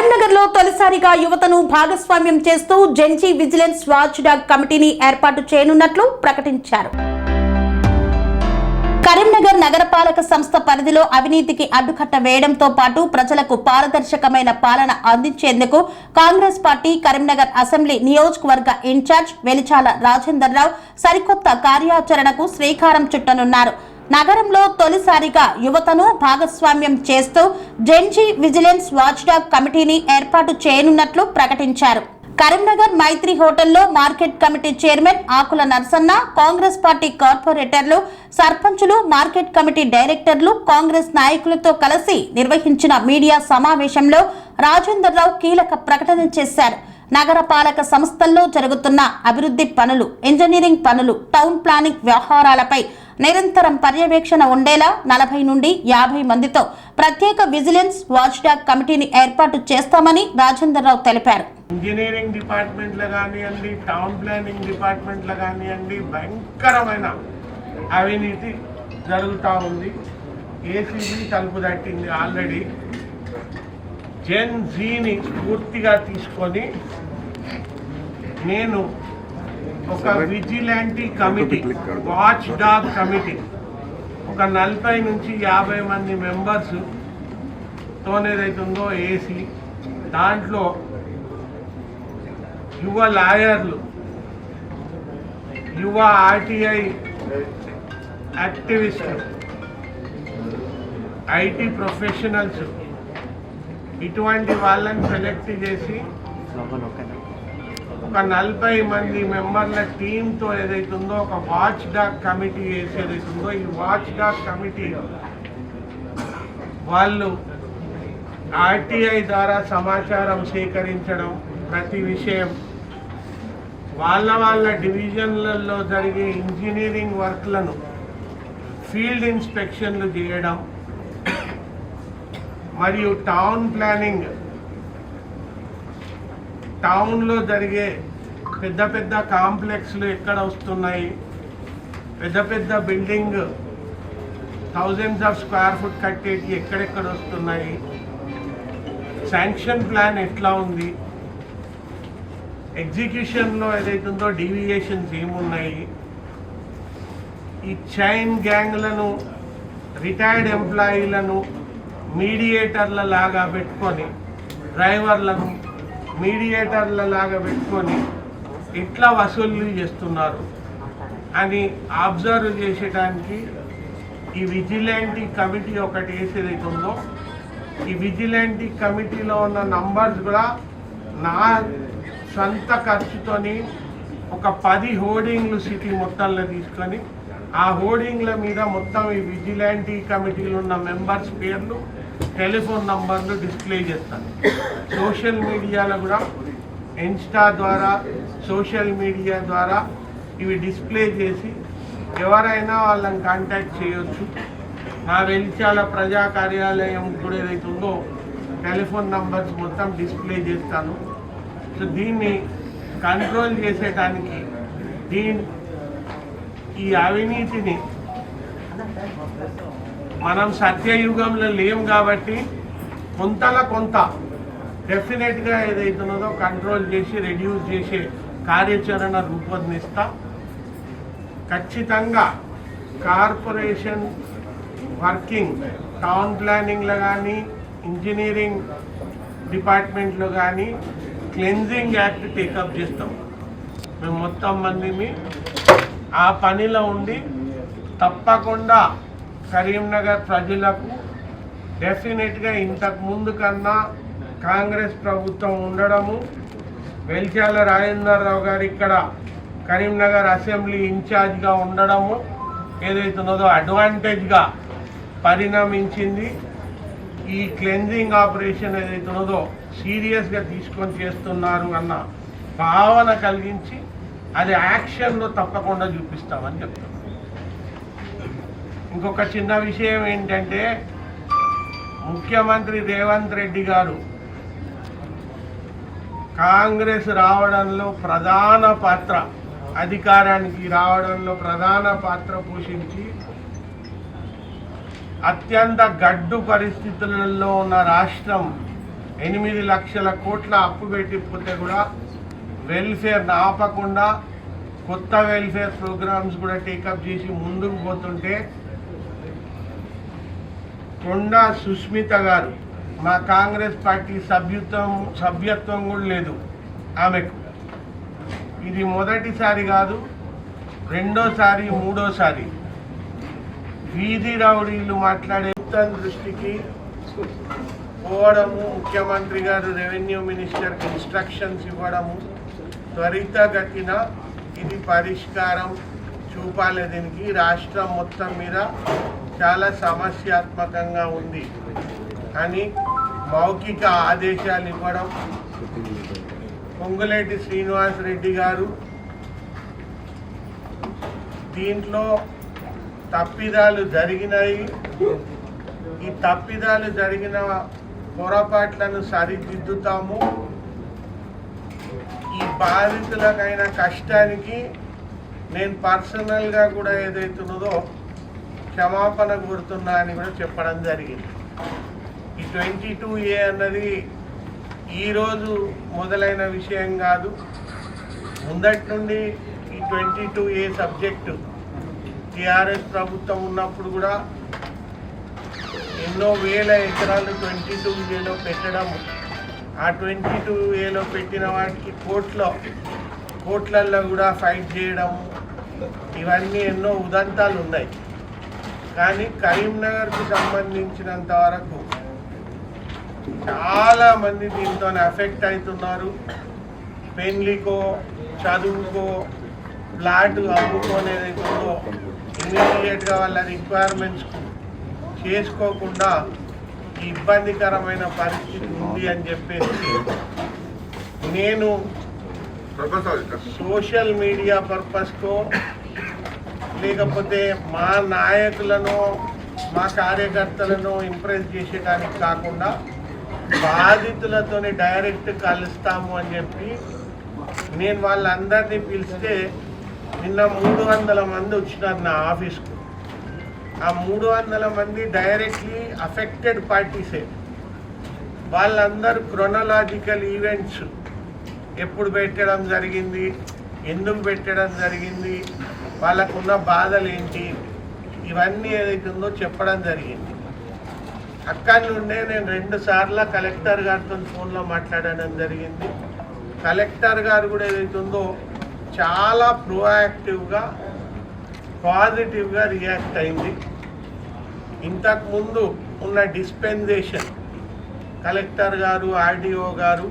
కరీంనగర్లో తొలిసారిగా యువతను భాగస్వామ్యం చేస్తూ జెన్జీ విజిలెన్స్ వాచ్ డాగ్ కమిటీని ఏర్పాటు చేయనున్నట్లు ప్రకటించారు. కరీంనగర్ నగరపాలక సంస్థ పరిధిలో అవినీతికి అడ్డుకట్ట వేయడంతో పాటు ప్రజలకు పారదర్శకమైన పాలన అందించేందుకు కాంగ్రెస్ పార్టీ కరీంనగర్ అసెంబ్లీ నియోజకవర్గ ఇన్ఛార్జ్ వెలిచాల రాజేందర్రావు సరికొత్త కార్యాచరణకు శ్రీకారం చుట్టనున్నారు. నగరంలో తొలిసారిగా యువతను భాగస్వామ్యం చేస్తూ జెన్జీ విజిలెన్స్ వాచ్ డాగ్ కమిటీని ఏర్పాటు చేయనున్నట్లు ప్రకటించారు. కరీంనగర్ మైత్రి హోటల్లో మార్కెట్ కమిటీ చైర్మన్ ఆకుల నరసన్న, కాంగ్రెస్ పార్టీ కార్పొరేటర్లు, సర్పంచులు, మార్కెట్ కమిటీ డైరెక్టర్లు, కాంగ్రెస్ నాయకులతో కలిసి నిర్వహించిన మీడియా సమావేశంలో రాజేందర్రావు కీలక ప్రకటన చేశారు. నగరపాలక సంస్థల్లో జరుగుతున్న అభివృద్ధి పనులు, ఇంజనీరింగ్ పనులు, టౌన్ ప్లానింగ్ వ్యవహారాలపై నిరంతరం పర్యవేక్షణ ఉండేలా 40 నుండి 50 మందితో ప్రత్యేక విజిలెన్స్ వాచ్ డాగ్ కమిటీని ఏర్పాటు చేస్తామని రాజేందర్రావు తెలిపారు. ఇంజనీరింగ్ డిపార్ట్మెంట్లో కానివ్వండి, టౌన్ ప్లానింగ్ డిపార్ట్మెంట్లో కానివ్వండి, భయంకరమైన అవినీతి జరుగుతూ ఉంది. ఏసీబీ తలుపు తట్టింది ఆల్రెడీ. జెన్ జీని పూర్తిగా తీసుకొని నేను ఒక విజిలాంటీ కమిటీ, వాచ్ డాగ్ కమిటీ, ఒక 40 నుంచి 50 మంది మెంబర్స్ తోనేదైతుందో ఏసీ, దాంట్లో యువ లాయర్లు, యువ ఆర్టీఐ యాక్టివిస్టులు, ఐటీ ప్రొఫెషనల్స్, ఇటువంటి వాళ్ళని సెలెక్ట్ చేసి ఒక 40 మంది మెంబర్ల టీంతో ఏదైతుందో ఒక వాచ్ డాగ్ కమిటీ వేసేదైతుందో, ఈ వాచ్ డాగ్ కమిటీ వాళ్ళు ఆర్టీఐ ద్వారా సమాచారం సేకరించడం, ప్రతి విషయం వాళ్ళ డివిజన్లలో జరిగే ఇంజనీరింగ్ వర్క్లను ఫీల్డ్ ఇన్స్పెక్షన్లు చేయడం, మరియు టౌన్ ప్లానింగ్, టౌన్లో జరిగే పెద్ద పెద్ద కాంప్లెక్స్లు ఎక్కడ వస్తున్నాయి, పెద్ద పెద్ద building thousands of square foot కట్టేటి ఎక్కడెక్కడ వస్తున్నాయి, శాంక్షన్ ప్లాన్ ఎట్లా ఉంది, ఎగ్జిక్యూషన్లో ఏదైతుందో డీవియేషన్స్ ఏమున్నాయి, ఈ చైన్ గ్యాంగ్లను, రిటైర్డ్ ఎంప్లాయీలను మీడియేటర్ల లాగా పెట్టుకొని, డ్రైవర్లను మీడియేటర్ల లాగా పెట్టుకొని ఎట్లా వసూలు చేస్తున్నారు అని అబ్జర్వ్ చేసేటానికి ఈ విజిలాంటీ కమిటీ ఒకటి వేసేదైతుందో, ఈ విజిలాంటీ కమిటీలో ఉన్న నంబర్స్ కూడా నా సొంత ఖర్చుతోని ఒక 10 హోర్డింగ్లు సిటీ మొత్తంలో తీసుకొని, ఆ హోర్డింగ్ల మీద మొత్తం ఈ విజిలాంటీ కమిటీలో ఉన్న మెంబర్స్ పేర్లు, టెలిఫోన్ నంబర్లు డిస్ప్లే చేస్తాను. సోషల్ మీడియాలో కూడా ఇన్స్టా ద్వారా, సోషల్ మీడియా ద్వారా ఇవి డిస్ప్లే చేసి ఎవరైనా వాళ్ళని కాంటాక్ట్ చేయొచ్చు. నా వెలిచాల ప్రజా కార్యాలయం కూడా ఏదైతుందో టెలిఫోన్ నంబర్స్ మొత్తం డిస్ప్లే చేస్తాను. సో దీన్ని కంట్రోల్ చేసేటానికి, ఈ అవినీతిని మనం సత్యయుగంలో లేం కాబట్టి కొంత డెఫినెట్గా ఏదైతున్నదో కంట్రోల్ చేసి రెడ్యూస్ చేసే కార్యాచరణ రూపొందిస్తా. ఖచ్చితంగా కార్పొరేషన్ వర్కింగ్, టౌన్ ప్లానింగ్లో కానీ, ఇంజనీరింగ్ డిపార్ట్మెంట్లో కానీ క్లెన్జింగ్ యాక్ట్ టేకప్ చేస్తాం. మేము మొత్తం మందిని ఆ పనిలో ఉండి తప్పకుండా కరీంనగర్ ప్రజలకు డెఫినెట్గా ఇంతకు ముందు కన్నా కాంగ్రెస్ ప్రభుత్వం ఉండడము, వెలిచాల రాజేందర్రావు గారు ఇక్కడ కరీంనగర్ అసెంబ్లీ ఇన్ఛార్జ్గా ఉండడము ఏదైతున్నదో అడ్వాంటేజ్గా పరిణమించింది. ఈ క్లెన్జింగ్ ఆపరేషన్ ఏదైతున్నదో సీరియస్గా తీసుకొని చేస్తున్నారు అన్న భావన కలిగించి అది యాక్షన్లో తప్పకుండా చూపిస్తామని చెప్తున్నాం. ఇంకొక చిన్న విషయం ఏంటంటే, ముఖ్యమంత్రి రేవంత్ రెడ్డి గారు కాంగ్రెస్ రావడంలో ప్రధాన పాత్ర, అధికారానికి రావడంలో ప్రధాన పాత్ర పోషించి అత్యంత గడ్డు పరిస్థితులలో ఉన్న రాష్ట్రం 8 లక్షల కోట్ల అప్పు పెట్టిపోతే కూడా వెల్ఫేర్ ఆపకుండా కొత్త వెల్ఫేర్ ప్రోగ్రామ్స్ కూడా టేకప్ చేసి ముందుకు పోతుంటే కొండా సుస్మిత గారు మా కాంగ్రెస్ పార్టీ సభ్యత్వం కూడా లేదు ఆమెకు. ఇది మొదటిసారి కాదు, రెండోసారి మూడోసారి వీధి రౌడీలు మాట్లాడే దృష్టికి పోవడము, ముఖ్యమంత్రి గారు రెవెన్యూ మినిస్టర్కి ఇన్స్ట్రక్షన్స్ ఇవ్వడము, త్వరితగతిన ఇది పరిష్కారం చూపాలి. దీనికి రాష్ట్రం మొత్తం మీద చాలా సమస్యాత్మకంగా ఉంది అని మౌఖిక ఆదేశాలు ఇవ్వడం. పొంగులేటి శ్రీనివాస్ రెడ్డి గారు దీంట్లో తప్పిదాలు జరిగినాయి, ఈ తప్పిదాలు జరిగిన పొరపాట్లను సరిదిద్దుతాము, ఈ బాధితులకైన కష్టానికి నేను పర్సనల్గా కూడా ఏదైతున్నదో క్షమాపణ కోరుతున్నా అని కూడా చెప్పడం జరిగింది. ఈ 22A అన్నది ఈరోజు మొదలైన విషయం కాదు, ముందటి నుండి ఈ 22A సబ్జెక్టు టీఆర్ఎస్ ప్రభుత్వం ఉన్నప్పుడు కూడా ఎన్నో వేల ఎకరాలు 22Aలో పెట్టడం, ఆ 22Aలో పెట్టిన వాటికి కోట్లల్లో కూడా ఫైట్ చేయడం, ఇవన్నీ ఎన్నో ఉదంతాలు ఉన్నాయి. కానీ కరీంనగర్కు సంబంధించినంత వరకు చాలామంది దీంతో ఎఫెక్ట్ అవుతున్నారు. పెళ్లికో చదువుకో ఫ్లాట్ అమ్ముకోనేదైతుందో ఇమీడియట్గా వాళ్ళ రిక్వైర్మెంట్స్ చేసుకోకుండా ఇబ్బందికరమైన పరిస్థితి ఉంది అని చెప్పేసి నేను సోషల్ మీడియా పర్పస్కో లేకపోతే మా నాయకులను మా కార్యకర్తలను ఇంప్రెస్ చేసేటానికి కాకుండా బాధితులతోనే డైరెక్ట్ కలుస్తాము అని చెప్పి నేను వాళ్ళందరినీ పిలిస్తే నిన్న 300 మంది వచ్చినారు నా ఆఫీస్కు. ఆ 300 మంది డైరెక్ట్లీ అఫెక్టెడ్ పార్టీసే. వాళ్ళందరూ క్రొనలాజికల్ ఈవెంట్స్ ఎప్పుడు పెట్టడం జరిగింది, ఎందుకు పెట్టడం జరిగింది, వాళ్ళకున్న బాధలు ఏంటి, ఇవన్నీ ఏదైతుందో చెప్పడం జరిగింది. అక్కడి నుండే నేను 2 సార్లు కలెక్టర్ గారితో ఫోన్లో మాట్లాడడం జరిగింది. కలెక్టర్ గారు కూడా ఏదైతుందో చాలా ప్రోయాక్టివ్గా పాజిటివ్గా రియాక్ట్ అయింది. ఇంతకుముందు ఉన్న డిస్పెన్సేషన్ కలెక్టర్ గారు ఆర్డీఓ గారు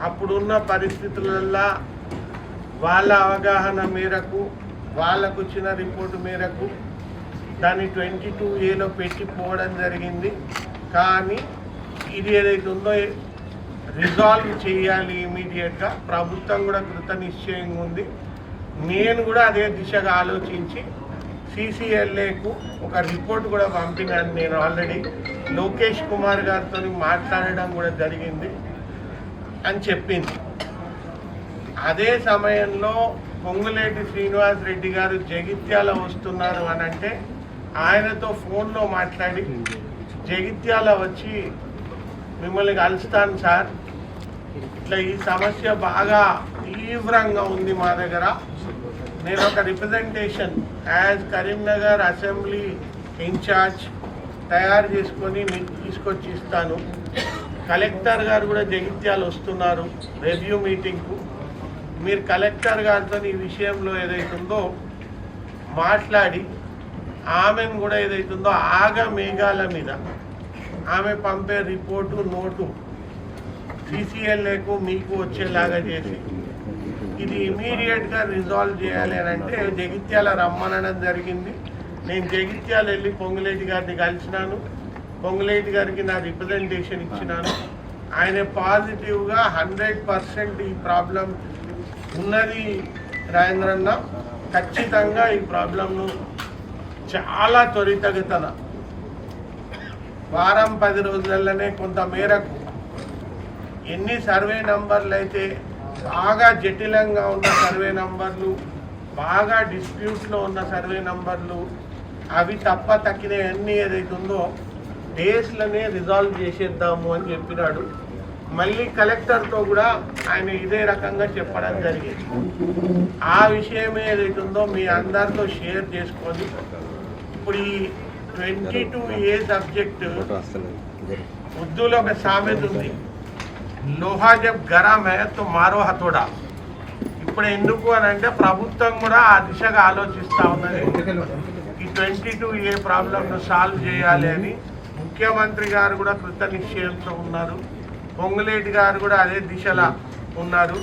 అప్పుడున్న పరిస్థితులల్లో వాళ్ళ అవగాహన మేరకు వాళ్ళకు వచ్చిన రిపోర్టు మేరకు దాన్ని 22Aలో పెట్టిపోవడం జరిగింది. కానీ ఇది ఏదైతే ఉందో రిజాల్వ్ చేయాలి ఇమీడియట్గా. ప్రభుత్వం కూడా కృత నిశ్చయంగా ఉంది. నేను కూడా అదే దిశగా ఆలోచించి CCLAకు ఒక రిపోర్ట్ కూడా పంపినాను. నేను ఆల్రెడీ లోకేష్ కుమార్ గారితో మాట్లాడడం కూడా జరిగింది అని చెప్పింది. అదే సమయంలో పొంగులేటి శ్రీనివాస్ రెడ్డి గారు జగిత్యాల వస్తున్నారు అని అంటే ఆయనతో ఫోన్లో మాట్లాడి జగిత్యాల వచ్చి మిమ్మల్ని కలుస్తాను సార్, ఇట్లా ఈ సమస్య బాగా తీవ్రంగా ఉంది మా దగ్గర, నేను ఒక representation as Karimnagar assembly incharge తయారు చేసుకొని మీకు తీసుకొచ్చి ఇస్తాను. కలెక్టర్ గారు కూడా జగిత్యాల వస్తున్నారు రివ్యూ మీటింగ్కు. మీరు కలెక్టర్ గారితో ఈ విషయంలో ఏదైతుందో మాట్లాడి ఆమెను కూడా ఏదైతుందో మేఘాల మీద ఆమె పంపే రిపోర్టు నోటు CCLAకు మీకు వచ్చేలాగా చేసి ఇది ఇమీడియట్గా రిజాల్వ్ చేయాలి అని అంటే జగిత్యాల రమ్మనడం జరిగింది. నేను జగిత్యాల వెళ్ళి పొంగులేటి గారిని కలిసినాను. పొంగులేటి గారికి నా రిప్రజెంటేషన్ ఇచ్చినాను. ఆయన పాజిటివ్గా 100% ఈ ప్రాబ్లం ఉన్నది రాజేంద్రన్న, ఖచ్చితంగా ఈ ప్రాబ్లంను చాలా త్వరితగతిన వారం 10 రోజులలోనే కొంత మేరకు ఎన్ని సర్వే నంబర్లు అయితే బాగా జటిలంగా ఉన్న సర్వే నంబర్లు, బాగా డిస్ప్యూట్లో ఉన్న సర్వే నంబర్లు, అవి తప్ప తక్కినవన్నీ ఏదైతే ఉందో డేస్లోనే రిజాల్వ్ చేసేద్దాము అని చెప్పినాడు. మళ్ళీ కలెక్టర్తో కూడా ఆయన ఇదే రకంగా చెప్పడం జరిగింది. ఆ విషయం ఏదైతుందో మీ అందరితో షేర్ చేసుకొని ఇప్పుడు ఈ 22A సబ్జెక్టు ఉర్దూలో ఒక సామెత ఉంది, లోహా జబ్ గరం హై తో మారో హతోడా. ఇప్పుడు ఎందుకు అని అంటే ప్రభుత్వం కూడా ఆ దిశగా ఆలోచిస్తూ ఉన్నది. ఈ 22A ప్రాబ్లంను సాల్వ్ చేయాలి అని ముఖ్యమంత్రి గారు కూడా కృత నిశ్చయంతో ఉన్నారు. పొంగులేటి గారు కూడా అదే దిశలో ఉన్నారు.